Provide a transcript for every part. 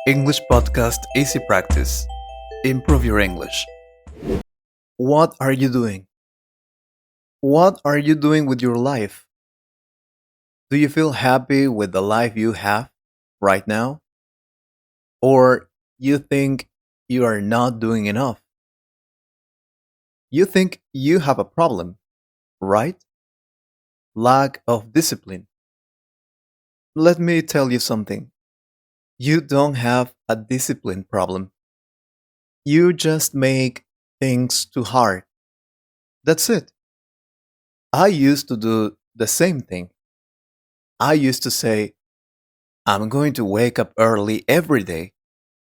English podcast Easy Practice. Improve your English. What are you doing? What are you doing with your life? Do you feel happy with the life you have right now? Or you think you are not doing enough? You think you have a problem, right? Lack of discipline. Let me tell you something. You don't have a discipline problem. You just make things too hard. That's it. I used to do the same thing. I used to say, I'm going to wake up early every day.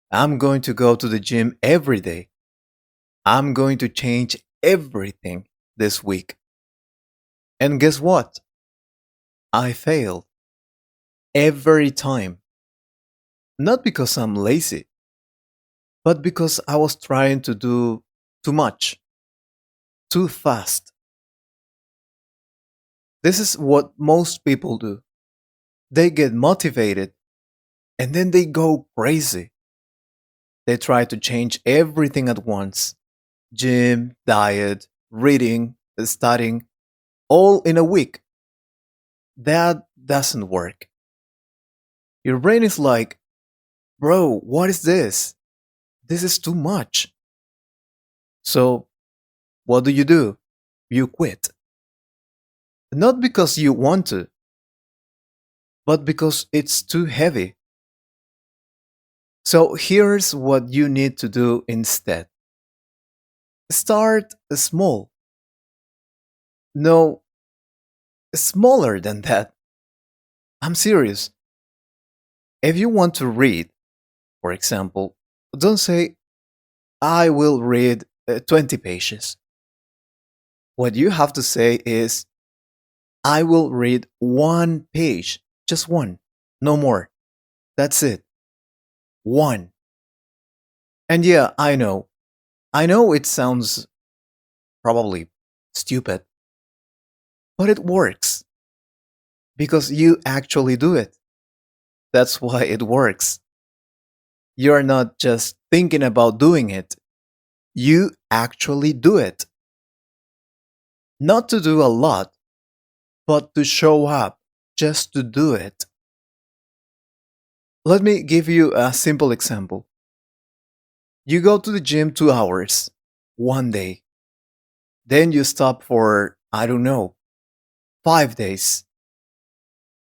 I'm going to go to the gym every day. I'm going to change everything this week. And guess what? I failed every time. Not because I'm lazy, but because I was trying to do too much, too fast. This is what most people do. They get motivated and then they go crazy. They try to change everything at once: gym, diet, reading, studying, all in a week. That doesn't work. Your brain is like, bro, what is this? This is too much. So, what do? You quit. Not because you want to, but because it's too heavy. So, here's what you need to do instead: start small. No, smaller than that. I'm serious. If you want to read, for example, don't say, I will read 20 pages. What you have to say is, I will read one page, just one, no more. That's it. One. And yeah, I know it sounds probably stupid, but it works because you actually do it. That's why it works. You're not just thinking about doing it, you actually do it. Not to do a lot, but to show up just to do it. Let me give you a simple example. You go to the gym 2 hours one day, then you stop for, I don't know, 5 days.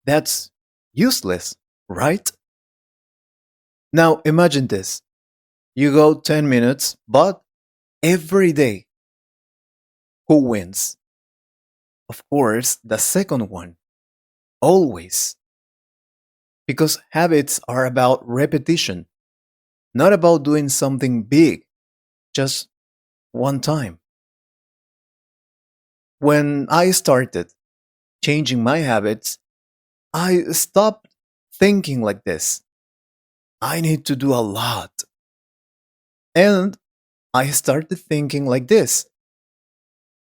That's useless, right? Now imagine this: you go 10 minutes, but every day. Who wins? Of course, the second one. Always. Because habits are about repetition, not about doing something big just one time. When I started changing my habits, I stopped thinking like this: I need to do a lot. And I started thinking like this: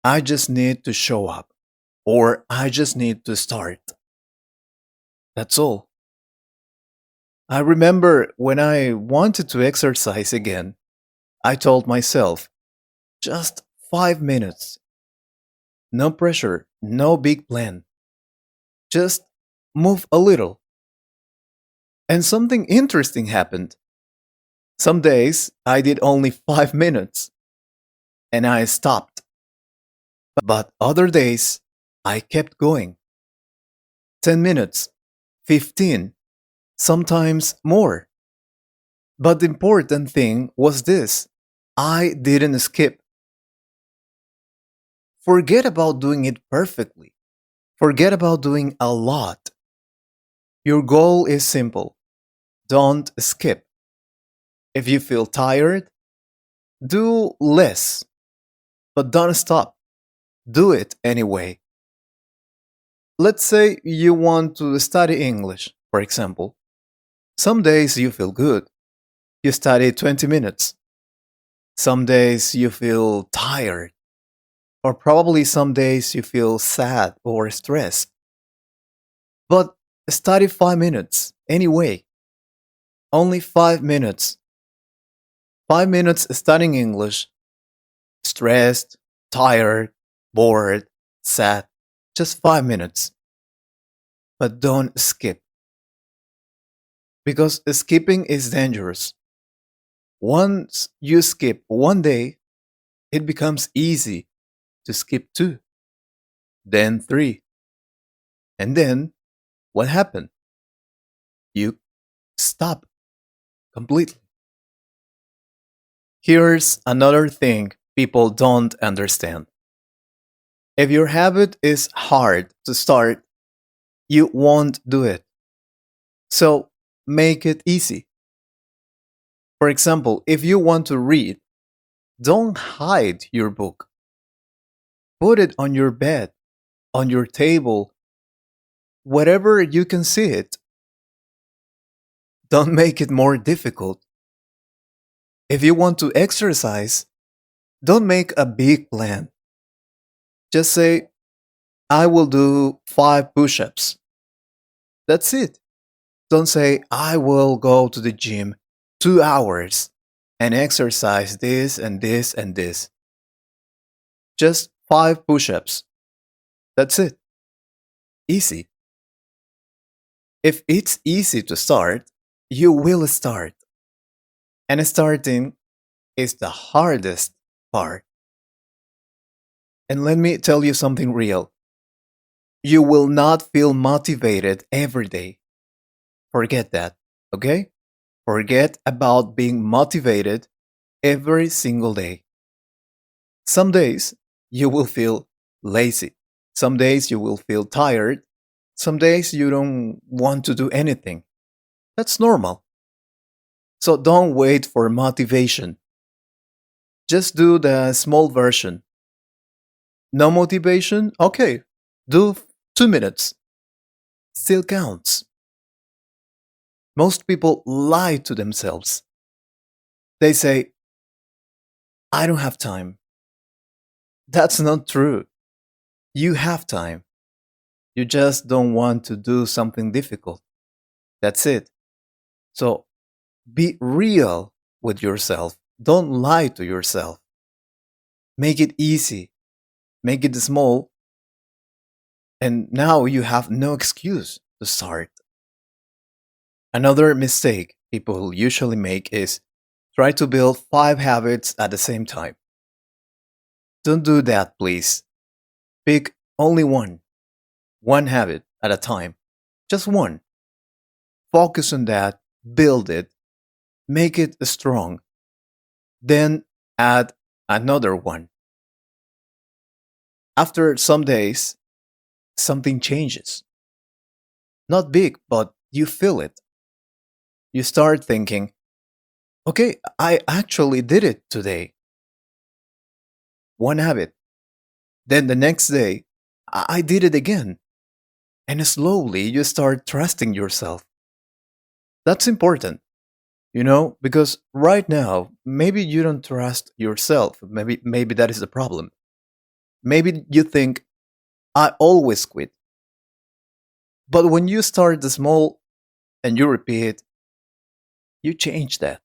I just need to show up, or I just need to start. That's all. I remember when I wanted to exercise again, I told myself, just 5 minutes. No pressure, no big plan. Just move a little. And something interesting happened. Some days I did only 5 minutes and I stopped. But other days I kept going. 10 minutes, 15, sometimes more. But the important thing was this: I didn't skip. Forget about doing it perfectly. Forget about doing a lot. Your goal is simple: don't skip. If you feel tired, do less, but don't stop. Do it anyway. Let's say you want to study English, for example. Some days you feel good. You study 20 minutes. Some days you feel tired. Or probably some days you feel sad or stressed. But study 5 minutes anyway. Only 5 minutes. 5 minutes studying English, stressed, tired, bored, sad. Just 5 minutes. But don't skip, because skipping is dangerous. Once you skip one day, it becomes easy to skip two, then three. And then what happened? You stop completely. Here's another thing people don't understand. If your habit is hard to start, you won't do it. So make it easy. For example, if you want to read, don't hide your book. Put it on your bed, on your table, wherever you can see it. Don't make it more difficult. If you want to exercise, don't make a big plan. Just say, I will do 5 push ups. That's it. Don't say, I will go to the gym 2 hours and exercise this and this and this. Just 5 push ups. That's it. Easy. If it's easy to start, you will start. And starting is the hardest part. And let me tell you something real. You will not feel motivated every day. Forget that, okay? Forget about being motivated every single day. Some days you will feel lazy. Some days you will feel tired. Some days you don't want to do anything. That's normal. So don't wait for motivation. Just do the small version. No motivation? Okay, do 2 minutes. Still counts. Most people lie to themselves. They say, I don't have time. That's not true. You have time. You just don't want to do something difficult. That's it. So be real with yourself. Don't lie to yourself. Make it easy. Make it small. And now you have no excuse to start. Another mistake people usually make is try to build 5 habits at the same time. Don't do that, please. Pick only one habit at a time. Just one. Focus on that, build it, make it strong. Then add another one. After some days, something changes. Not big, but you feel it. You start thinking, okay, I actually did it today. One habit. Then the next day, I did it again. And slowly you start trusting yourself. That's important, because right now, maybe you don't trust yourself. Maybe that is the problem. Maybe you think, I always quit. But when you start the small and you repeat, you change that.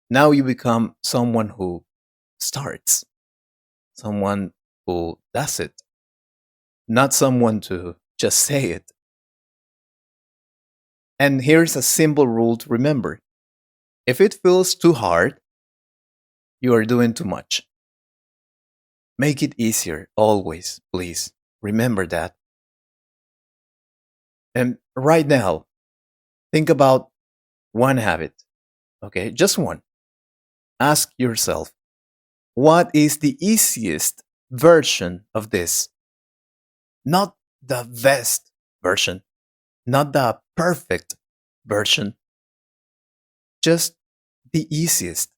Now you become someone who starts, someone who does it, not someone to just say it. And here's a simple rule to remember. If it feels too hard, you are doing too much. Make it easier, always, please. Remember that. And right now, think about one habit, okay? Just one. Ask yourself, what is the easiest version of this? Not the best version, not the perfect version, just the easiest.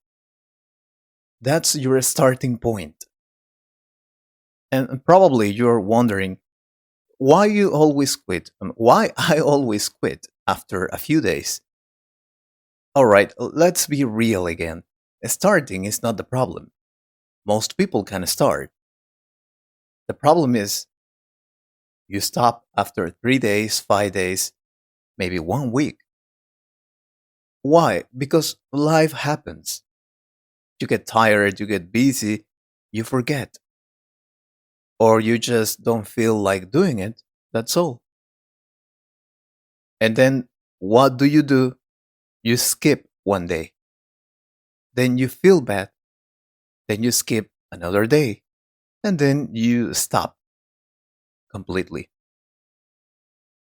That's your starting point. And probably you're wondering why you always quit, why I always quit after a few days. All right, let's be real again. Starting is not the problem. Most people can start. The problem is you stop after 3 days, 5 days, maybe one week. Why? Because life happens. You get tired, you get busy, you forget, or you just don't feel like doing it. That's all. And then what do? You skip one day. Then you feel bad. Then you skip another day. And then you stop completely.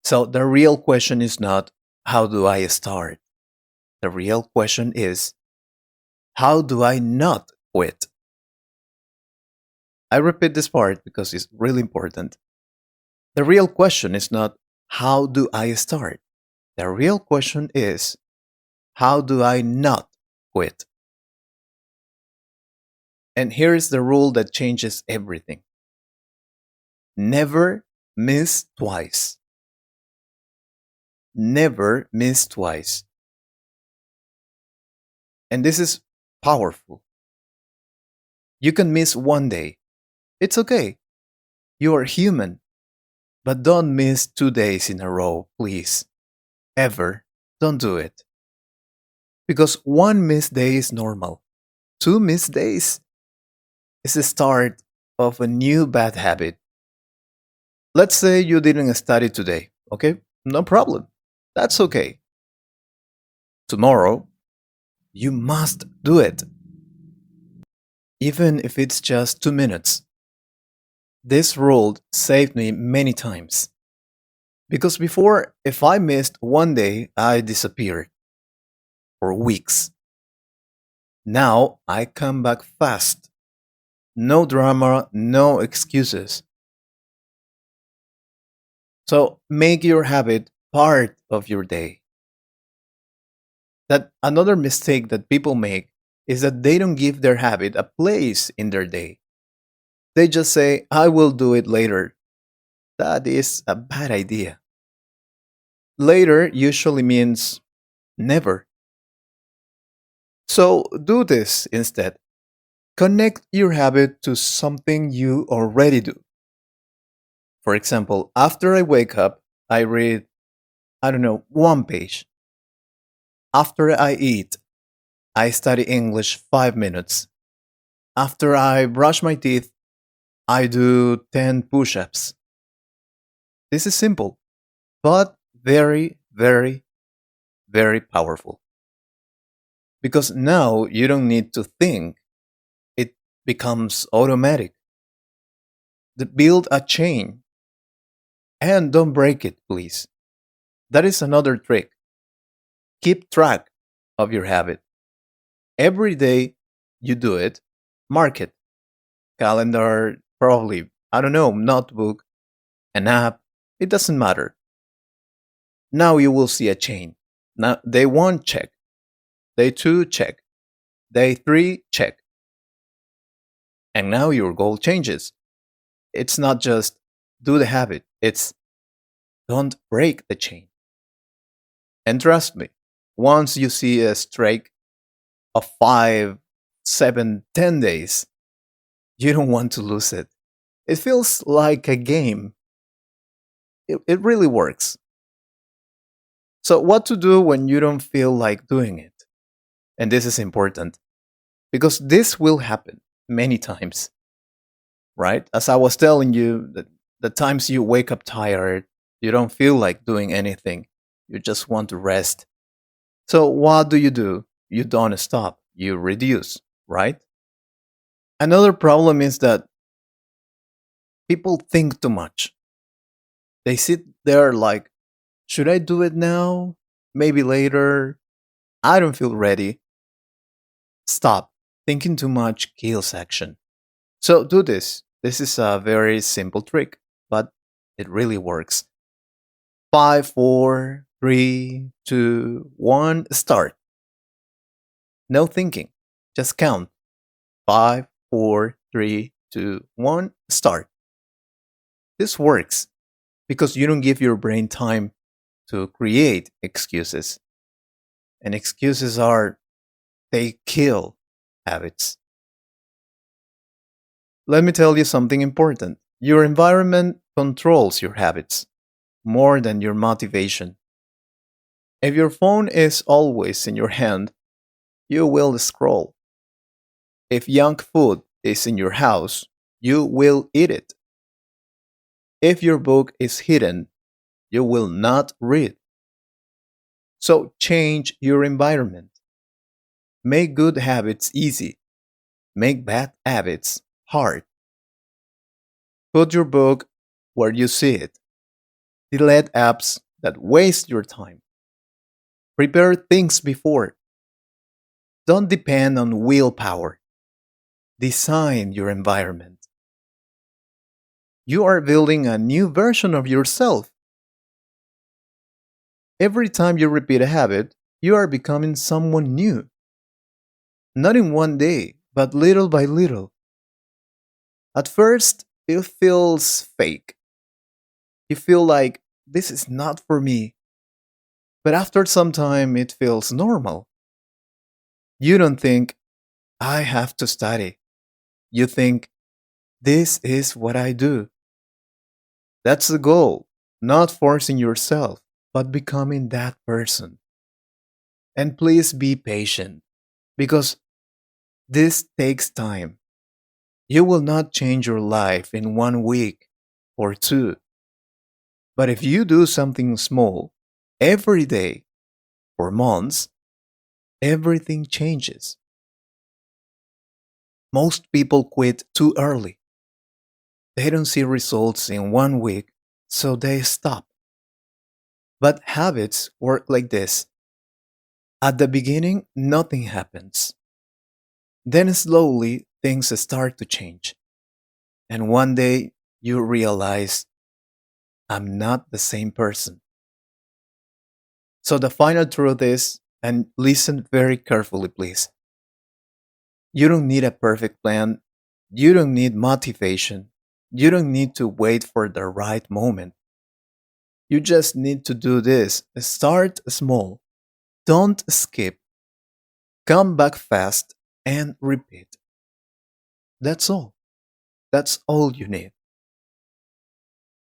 So the real question is not, how do I start? The real question is, how do I not quit? I repeat this part because it's really important. The real question is not, how do I start? The real question is, how do I not quit? And here is the rule that changes everything: never miss twice. Never miss twice. And this is powerful. You can miss one day. It's okay. You are human. But don't miss 2 days in a row, please. Ever. Don't do it. Because one missed day is normal. Two missed days is the start of a new bad habit. Let's say you didn't study today, okay? No problem. That's okay. Tomorrow, you must do it, even if it's just 2 minutes. This rule saved me many times. Because before, if I missed one day, I disappeared for weeks. Now I come back fast. No drama, no excuses. So make your habit part of your day. That another mistake that people make is that they don't give their habit a place in their day. They just say, I will do it later. That is a bad idea. Later usually means never. So do this instead. Connect your habit to something you already do. For example, after I wake up, I read, I don't know, one page. After I eat, I study English 5 minutes. After I brush my teeth, I do 10 push ups. This is simple, but very, very, very powerful. Because now you don't need to think, it becomes automatic. Build a chain and don't break it, please. That is another trick. Keep track of your habit. Every day you do it, mark it. Calendar, probably, I don't know, notebook, an app, it doesn't matter. Now you will see a chain. Now, day one, check. Day two, check. Day three, check. And now your goal changes. It's not just do the habit, it's don't break the chain. And trust me, once you see a streak of 5, 7, 10 days, you don't want to lose it. It feels like a game. It really works. So, what to do when you don't feel like doing it? And this is important because this will happen many times, right? As I was telling you, the times you wake up tired, you don't feel like doing anything, you just want to rest. So, what do? You don't stop, you reduce, right? Another problem is that people think too much. They sit there like, should I do it now? Maybe later. I don't feel ready. Stop. Thinking too much kills action. So do this. This is a very simple trick, but it really works. 5, 4, 3, 2, 1, start. No thinking. Just count. 5, 4, 3, 2, 1, start. This works because you don't give your brain time to create excuses. And excuses are, they kill habits. Let me tell you something important. Your environment controls your habits more than your motivation. If your phone is always in your hand, you will scroll. If junk food is in your house, you will eat it. If your book is hidden, you will not read. So change your environment. Make good habits easy. Make bad habits hard. Put your book where you see it. Delete apps that waste your time. Prepare things before. Don't depend on willpower. Design your environment. You are building a new version of yourself. Every time you repeat a habit, you are becoming someone new. Not in one day, but little by little. At first, it feels fake. You feel like this is not for me. But after some time, it feels normal. You don't think, I have to study. You think, this is what I do. That's the goal, not forcing yourself, but becoming that person. And please be patient, because this takes time. You will not change your life in 1 week or two. But if you do something small every day for months, everything changes. Most people quit too early. They don't see results in 1 week, so they stop. But habits work like this. At the beginning, nothing happens. Then slowly, things start to change. And one day, you realize, I'm not the same person. So the final truth is, and listen very carefully, please. You don't need a perfect plan. You don't need motivation. You don't need to wait for the right moment. You just need to do this. Start small. Don't skip. Come back fast and repeat. That's all. That's all you need.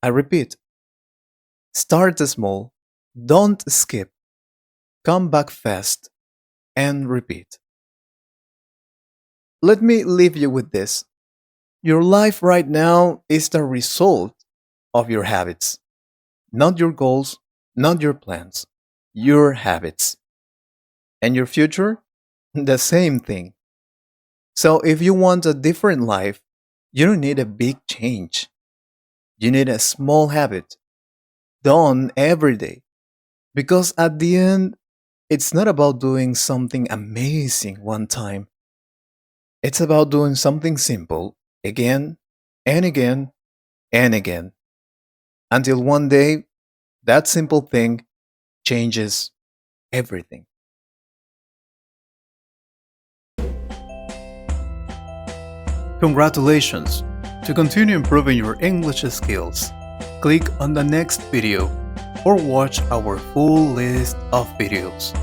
I repeat. Start small. Don't skip. Come back fast and repeat. Let me leave you with this. Your life right now is the result of your habits, not your goals, not your plans, your habits. And your future? The same thing. So if you want a different life, you don't need a big change. You need a small habit done every day. Because at the end, it's not about doing something amazing one time. It's about doing something simple again and again and again until one day that simple thing changes everything. Congratulations! To continue improving your English skills, click on the next video or watch our full list of videos.